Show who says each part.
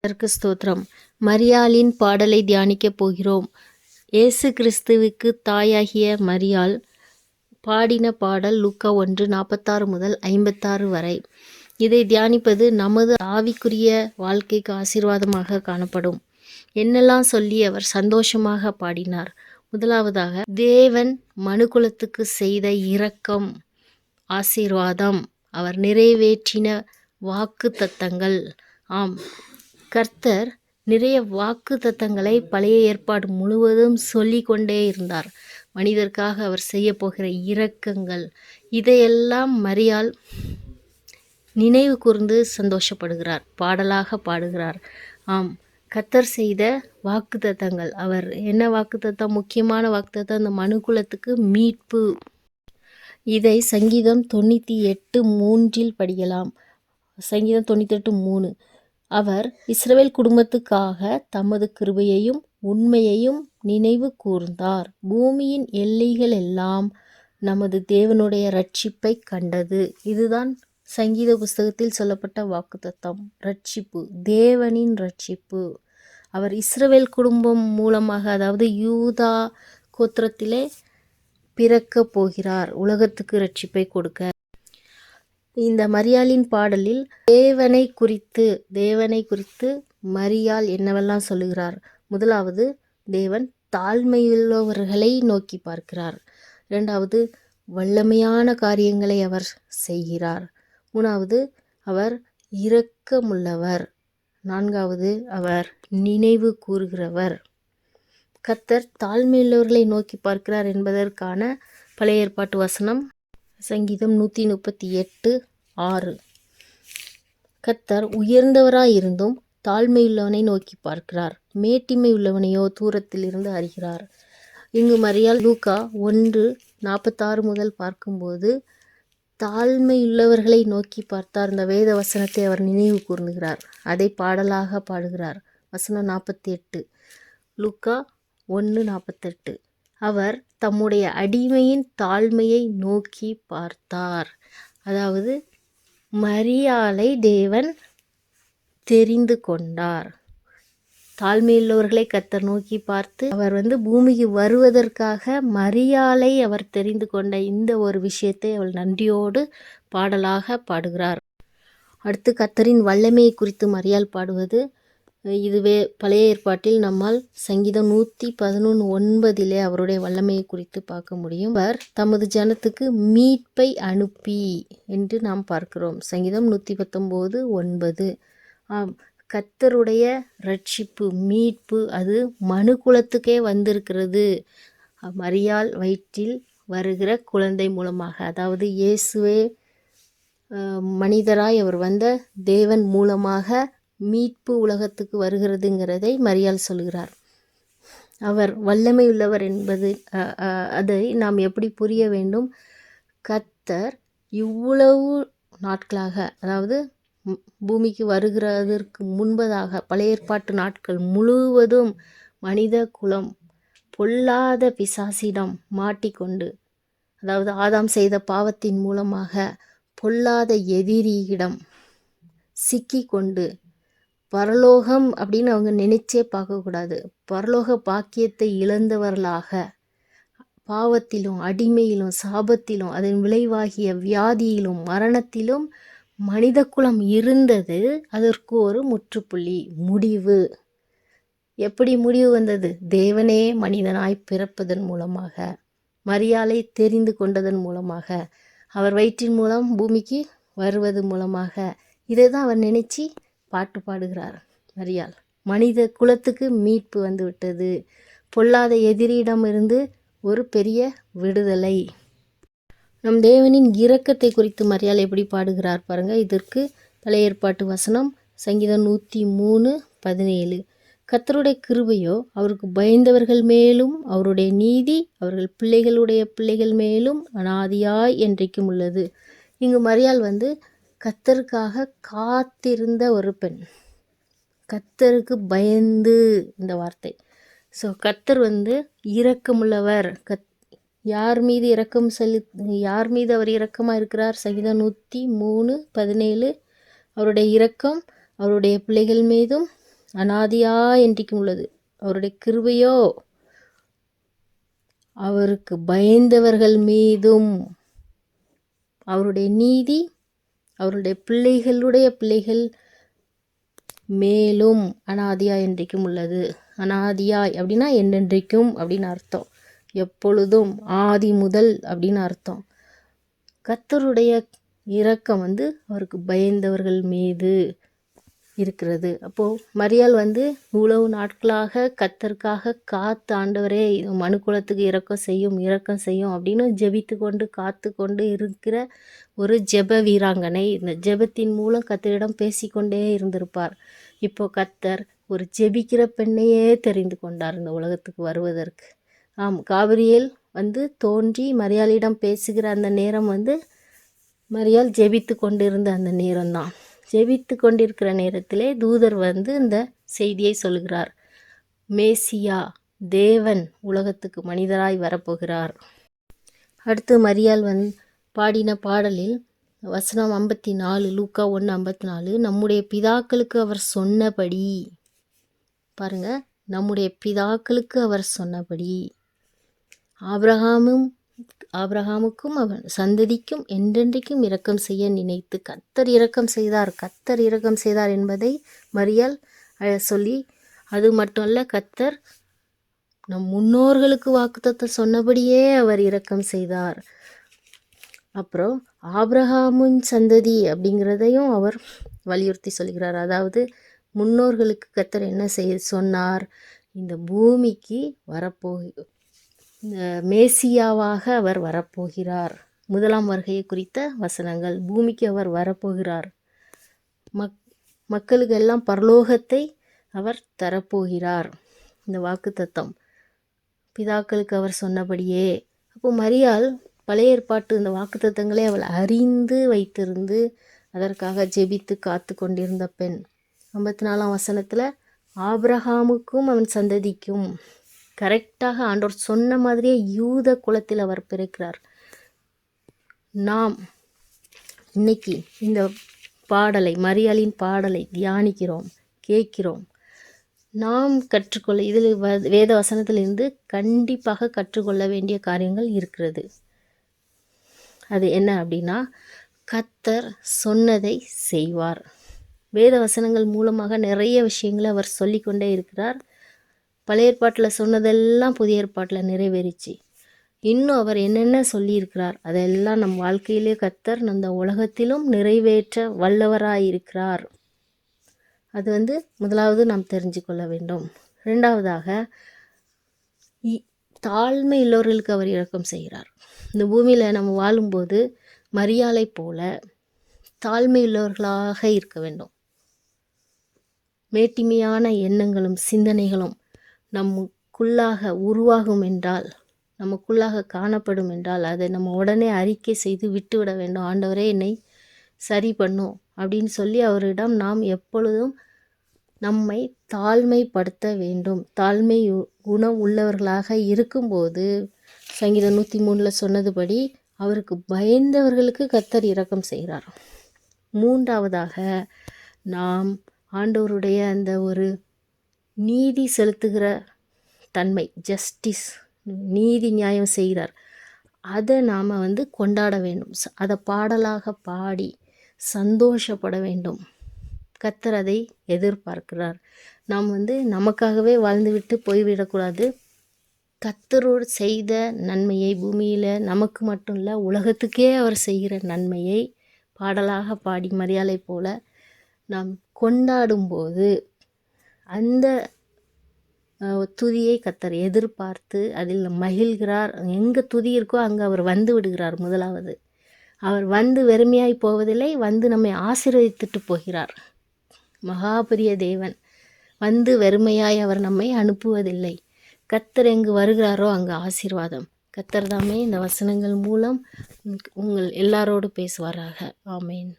Speaker 1: அதற்கு ஸ்தோத்திரம். மரியாளின் பாடலை தியானிக்கப் போகிறோம். இயேசு கிறிஸ்துவுக்கு தாயாகிய மரியாள் பாடின பாடல் லூக்கா 1:46 முதல் 56 வரை. இதை தியானிப்பது நமது ஆவிக்குரிய வாழ்க்கைக்கு ஆசீர்வாதமாக காணப்படும். என்னெல்லாம் சொல்லி அவர் சந்தோஷமாக பாடினார்? முதலாவதாக, தேவன் மனுக்குலத்துக்கு செய்த இரக்கம், ஆசீர்வாதம், அவர் நிறைவேற்றின வாக்கு தத்தங்கள். ஆம், கர்த்தர் நிறைய வாக்கு தத்தங்களை பழைய ஏற்பாடு முழுவதும் சொல்லி கொண்டே இருந்தார். மனிதருக்காக அவர் செய்ய போகிற இரக்கங்கள், இதையெல்லாம் மரியாள் நினைவு கூர்ந்து சந்தோஷப்படுகிறார், பாடலாக பாடுகிறார். ஆம், கர்த்தர் செய்த வாக்குத்தத்தங்கள். அவர் என்ன வாக்குத்தத்தம்? முக்கியமான வாக்குத்தத்தம், இந்த மனுக்குலத்துக்கு மீட்பு. இதை சங்கீதம் 98:3 படிக்கலாம். சங்கீதம் 98:3. அவர் இஸ்ரவேல் குடும்பத்துக்காக தமது கிருபையையும் உண்மையையும் நினைவு கூர்ந்தார். பூமியின் எல்லைகள் எல்லாம் நமது தேவனுடைய இரட்சிப்பை கண்டது. இதுதான் சங்கீத புஸ்தகத்தில் சொல்லப்பட்ட வாக்குத்தத்தம். இரட்சிப்பு, தேவனின் இரட்சிப்பு. அவர் இஸ்ரவேல் குடும்பம் மூலமாக, அதாவது யூதா கோத்திரத்திலே பிறக்க போகிறார், உலகத்துக்கு இரட்சிப்பை கொடுக்க. இந்த மரியாளின் பாடலில் தேவனை குறித்து மரியாள் என்னவெல்லாம் சொல்லுகிறார்? முதலாவது, தேவன் தாழ்மையுள்ளவர்களை நோக்கி பார்க்கிறார். இரண்டாவது, வல்லமையான காரியங்களை அவர் செய்கிறார். மூணாவது, அவர் இரக்கமுள்ளவர். நான்காவது, அவர் நினைவு கூறுகிறவர். கர்த்தர் தாழ்மையுள்ளவர்களை நோக்கி பார்க்கிறார் என்பதற்கான பழைய ஏற்பாட்டு வசனம் சங்கீதம் 138:6. கர்த்தர் உயர்ந்தவராயிருந்தும் தாழ்மையுள்ளவனை நோக்கி பார்க்கிறார், மேட்டிமை உள்ளவனையோ தூரத்தில் இருந்து அறிகிறார். இங்கு மரியாள் லூக்கா 1:46 முதல் பார்க்கும்போது தாழ்மையுள்ளவர்களை நோக்கி பார்த்தார். இந்த வேத வசனத்தை அவர் நினைவு கூர்ந்துகிறார், அதை பாடலாக பாடுகிறார். வசனம் 48, லூக்கா 1:48. அவர் தம்முடைய அடிமையின் தாழ்மையை நோக்கி பார்த்தார். அதாவது மரியாளை தேவன் தெரிந்து கொண்டார். தாழ்மையுள்ளவர்களை கர்த்தர் நோக்கி பார்த்து அவர் பூமிக்கு வருவதற்காக மரியாளை அவர் தெரிந்து கொண்ட இந்த ஒரு விஷயத்தை அவள் நன்றியோடு பாடலாக பாடுகிறார். அடுத்து, கர்த்தரின் வல்லமையை குறித்து மரியாள் பாடுவது. இதுவே பழைய ஏற்பாட்டில் நம்மால் சங்கீதம் 111:9 அவருடைய வல்லமையை குறித்து பார்க்க முடியும். அவர் தமது ஜனத்துக்கு மீட்பை அனுப்பி என்று நாம் பார்க்கிறோம். சங்கீதம் 119:9. ஆம், கர்த்தருடைய ரட்சிப்பு, மீட்பு, அது மனுக்குலத்துக்கே வந்திருக்கிறது. மரியாள் வயிற்றில் வருகிற குழந்தை மூலமாக, அதாவது இயேசுவே மனிதராய் அவர் வந்த தேவன் மூலமாக மீட்பு உலகத்துக்கு வருகிறதுங்கிறதை மரியாள் சொல்கிறார். அவர் வல்லமை உள்ளவர் என்பது அதை நாம் எப்படி புரிய வேண்டும்? கர்த்தர் இவ்வளவு நாட்களாக, அதாவது பூமிக்கு வருகிறதற்கு முன்பதாக பழைய ஏற்பாட்டு நாட்கள் முழுவதும் மனித குலம் பொல்லாத பிசாசிடம் மாட்டிக்கொண்டு, அதாவது ஆதாம் செய்த பாவத்தின் மூலமாக பொல்லாத எதிரியிடம் சிக்கிக்கொண்டு, பரலோகம் அப்படின்னு அவங்க நினைச்சே பார்க்கக்கூடாது, பரலோக பாக்கியத்தை இழந்தவர்களாக பாவத்திலும் அடிமையிலும் சாபத்திலும் அதன் விளைவாகிய வியாதியிலும் மரணத்திலும் மனித குலம் இருந்தது. அதற்கு ஒரு முற்றுப்புள்ளி, முடிவு. எப்படி முடிவு வந்தது? தேவனே மனிதனாய் பிறப்பதன் மூலமாக, மரியாளை தெரிந்து கொண்டதன் மூலமாக, அவர் வயிற்றின் மூலம் பூமிக்கு வருவது மூலமாக. இதை தான் அவர் நினைச்சு பாட்டு பாடுகிறார் மரியாள். மனித குலத்துக்கு மீட்பு வந்து விட்டது, பொல்லாத எதிரியிடமிருந்து ஒரு பெரிய விடுதலை. நம் தேவனின் இரக்கத்தை குறித்து மரியாள் எப்படி பாடுகிறார் பாருங்க. இதற்கு பழைய ஏற்பாட்டு வசனம் சங்கீதம் 103:17. கர்த்தருடைய கிருபையோ அவருக்கு பயந்தவர்கள் மேலும் அவருடைய நீதி அவர்கள் பிள்ளைகளுடைய பிள்ளைகள் மேலும் அனாதியாய் என்றைக்கும் உள்ளது. இங்கு மரியாள் கர்த்தருக்காக காத்திருந்த ஒரு பெண், கர்த்தருக்கு பயந்து, இந்த வார்த்தை. ஸோ கர்த்தர் இரக்கமுள்ளவர். யார் மீது யார் மீது அவர் இரக்கமாக இருக்கிறார்? சங்கீதம் 103:17. அவருடைய இரக்கம் அவருடைய பிள்ளைகள் மீதும் அனாதியா என்றைக்கும் உள்ளது. அவருடைய கிருபையோ அவருக்கு பயந்தவர்கள் மீதும், அவருடைய நீதி அவருடைய பிள்ளைகளுடைய பிள்ளைகள் மேலும் அனாதியா என்றைக்கும் உள்ளது. அனாதியாய் அப்படின்னா என்றென்றைக்கும் அப்படின்னு அர்த்தம். எப்பொழுதும், ஆதி முதல் அப்படின்னு அர்த்தம். கர்த்தருடைய இரக்கம் அவருக்கு பயந்தவர்கள் மீது இருக்கிறது. அப்போது மரியாள் இவ்வளவு நாட்களாக கர்த்தருக்காக காத்து, ஆண்டவரே மனுக்குலத்துக்கு இரக்கம் செய்யும் அப்படின்னு ஜெபித்து கொண்டு காத்து கொண்டு இருக்கிற ஒரு ஜெப வீராங்கனை. இந்த ஜெபத்தின் மூலம் கர்த்தரிடம் பேசிக்கொண்டே இருந்திருப்பார். இப்போ கர்த்தர் ஒரு ஜெபிக்கிற பெண்ணையே தெரிந்து கொண்டார் இந்த உலகத்துக்கு வருவதற்கு. ஆம், காபிரியேல் தோன்றி மரியாளிடம் பேசுகிற அந்த நேரம் மரியாள் ஜெபித்து கொண்டிருந்த அந்த நேரம்தான். ஜெபித்து கொண்டிருக்கிற நேரத்திலே தூதர் இந்த செய்தியை சொல்கிறார். மேசியா, தேவன் உலகத்துக்கு மனிதராய் வரப்போகிறார். அடுத்து மரியாள் பாடின பாடலில் வசனம் 54, லூக்கா 1:54, நம்முடைய பிதாக்களுக்கு அவர் சொன்னபடி, பாருங்க, நம்முடைய பிதாக்களுக்கு அவர் சொன்னபடி ஆபிரகாமுக்கும் அவன் சந்ததிக்கும் என்றென்றைக்கும் இரக்கம் செய்ய நினைத்து கர்த்தர் இரக்கம் செய்தார் என்பதை மரியாள் சொல்லி, அது மட்டும் அல்ல, கர்த்தர் நம் முன்னோர்களுக்கு வாக்குத்தத்தம் சொன்னபடியே அவர் இரக்கம் செய்தார். அப்புறம் ஆபிரகாமின் சந்ததி அப்படிங்கிறதையும் அவர் வலியுறுத்தி சொல்கிறார். அதாவது முன்னோர்களுக்கு கர்த்தர் என்ன சொன்னார், இந்த பூமிக்கு மேசியாவாக அவர் வரப்போகிறார். முதலாம் வருகையை குறித்த வசனங்கள். பூமிக்கு அவர் வரப்போகிறார். மக்களுக்கெல்லாம் பரலோகத்தை அவர் தரப்போகிறார். இந்த வாக்குத்தத்தம் பிதாக்களுக்கு அவர் சொன்னபடியே. அப்போ மரியாள் பழைய ஏற்பாட்டு இந்த வாக்குத்தத்தங்களை அவள் அறிந்து வைத்திருந்து அதற்காக ஜெபித்து காத்து கொண்டிருந்த பெண். 54ஆம் வசனத்தில் ஆபிரகாமுக்கும் அவன் சந்ததிக்கும், கரெக்டாக ஆண்டவர் சொன்ன மாதிரியே யூத குலத்தில் அவர் பிறக்கிறார். நாம் இன்னைக்கு இந்த பாடலை, மரியாளின் பாடலை தியானிக்கிறோம், கேட்கிறோம். நாம் கற்றுக்கொள்ள, இதில் வேத வசனத்திலிருந்து கண்டிப்பாக கற்றுக்கொள்ள வேண்டிய காரியங்கள் இருக்கிறது. அது என்ன அப்படின்னா, கர்த்தர் சொன்னதை செய்வார். வேத வசனங்கள் மூலமாக நிறைய விஷயங்களை அவர் சொல்லிக்கொண்டே இருக்கிறார். பழைய ஏற்பாட்டில் சொன்னதெல்லாம் புதிய ஏற்பாட்டில் நிறைவேறிச்சு. இன்னும் அவர் என்னென்ன சொல்லியிருக்கிறார் அதெல்லாம் நம் வாழ்க்கையிலே கர்த்தர் அந்த உலகத்திலும் நிறைவேற்ற வல்லவராயிருக்கிறார். அது முதலாவது நாம் தெரிஞ்சு கொள்ள வேண்டும். ரெண்டாவதாக, தாழ்மை உள்ளவர்களுக்கு அவர் இரக்கம் செய்கிறார். இந்த பூமியில் நம்ம வாழும்போது மரியாளை போல தாழ்மை உள்ளவர்களாக இருக்க வேண்டும். மேட்டிமையான எண்ணங்களும் சிந்தனைகளும் நமக்குள்ளாக உருவாகும் என்றால், நமக்குள்ளாக காணப்படும் என்றால், அதை நம்ம உடனே அறிக்கை செய்து விட்டுவிட வேண்டும். ஆண்டவரே, என்னை சரி பண்ணும் அப்படின்னு சொல்லி அவரிடம் நாம் எப்பொழுதும் நம்மை தாழ்மைப்படுத்த வேண்டும். தாழ்மை குணம் உள்ளவர்களாக இருக்கும்போது சங்கீதம் 103 சொன்னதுபடி அவருக்கு பயந்தவர்களுக்கு கர்த்தர் இரக்கம் செய்கிறார். மூன்றாவதாக, நாம் ஆண்டவருடைய அந்த ஒரு நீதி செலுத்துகிற தன்மை, ஜஸ்டிஸ், நீதி நியாயம் செய்கிறார், அதை நாம் கொண்டாட வேண்டும். அதை பாடலாக பாடி சந்தோஷப்பட வேண்டும். கர்த்தர் அதை எதிர்பார்க்கிறார். நாம் நமக்காகவே வாழ்ந்துவிட்டு போய்விடக்கூடாது. கர்த்தரோடு செய்த நன்மையை, பூமியில் நமக்கு மட்டும் இல்லை உலகத்துக்கே அவர் செய்கிற நன்மையை பாடலாக பாடி மரியாளை போல நாம் கொண்டாடும்போது அந்த துதியை கர்த்தர் எதிர்பார்த்து அதில் மகிழ்கிறார். எங்கே துதி இருக்கோ அங்கே அவர் வந்து விடுகிறார். முதலாவது, அவர் வெறுமையாய் போவதில்லை, நம்மை ஆசீர்வதித்துட்டு போகிறார். மகாபெரிய தேவன் வெறுமையாய் அவர் நம்மை அனுப்புவதில்லை. கர்த்தர் எங்கு வருகிறாரோ அங்கு ஆசீர்வாதம். கர்த்தர் தாமே இந்த வசனங்கள் மூலம் உங்கள் எல்லாரோடு பேசுவாராக. ஆமேன்.